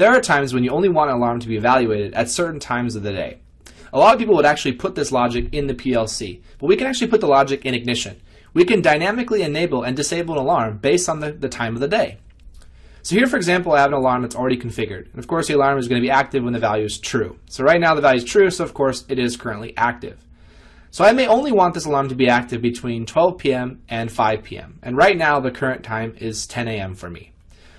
there are times when you only want an alarm to be evaluated at certain times of the day. A lot of people would actually put this logic in the PLC, but we can actually put the logic in Ignition. We can dynamically enable and disable an alarm based on the time of the day. So here, for example, I have an alarm that's already configured. And of course, the alarm is going to be active when the value is true. So right now the value is true, so of course it is currently active. So I may only want this alarm to be active between 12 p.m. and 5 p.m. And right now the current time is 10 a.m. for me.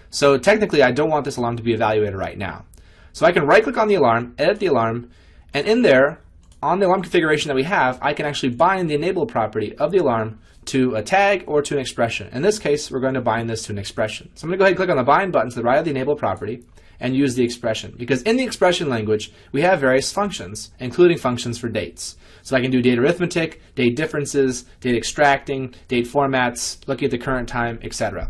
So technically I don't want this alarm to be evaluated right now. So I can right click on the alarm, edit the alarm, and in there, on the alarm configuration that we have, I can actually bind the enable property of the alarm to a tag or to an expression. In this case, we're going to bind this to an expression. So I'm going to go ahead and click on the bind button to the right of the enable property and use the expression. Because in the expression language, we have various functions, including functions for dates. So I can do date arithmetic, date differences, date extracting, date formats, looking at the current time, etc.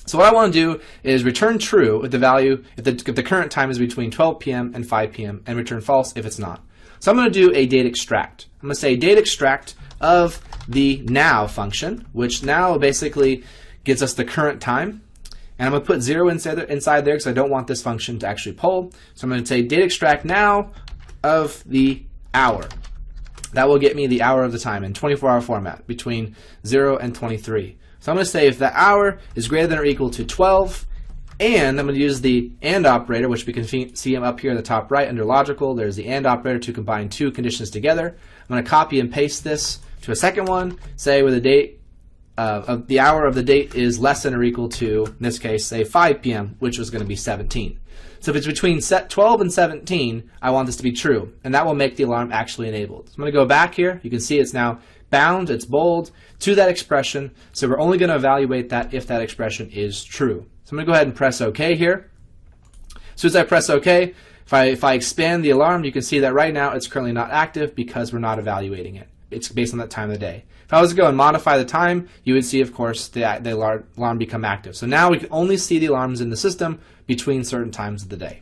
So what I want to do is return true if the value, if the current time is between 12 p.m. and 5 p.m. and return false if it's not. So I'm going to do a date extract. I'm going to say date extract of the now function, which now basically gives us the current time. And I'm going to put 0 inside there because I don't want this function to actually poll. So I'm going to say date extract now of the hour. That will get me the hour of the time in 24-hour format between 0 and 23. So I'm going to say if the hour is greater than or equal to 12, and I'm going to use the AND operator, which we can see up here in the top right under logical. There's the AND operator to combine two conditions together. I'm going to copy and paste this to a second one, say where the date of the hour of the date is less than or equal to, in this case, say 5 p.m., which was going to be 17. So if it's between 12 and 17, I want this to be true, and that will make the alarm actually enabled. So I'm going to go back here. You can see it's now bound, it's bold, to that expression, so we're only going to evaluate that if that expression is true. So I'm going to go ahead and press OK here. As soon as I press OK, if I expand the alarm, you can see that right now it's currently not active because we're not evaluating it. It's based on that time of the day. If I was to go and modify the time, you would see, of course, the alarm become active. So now we can only see the alarms in the system between certain times of the day.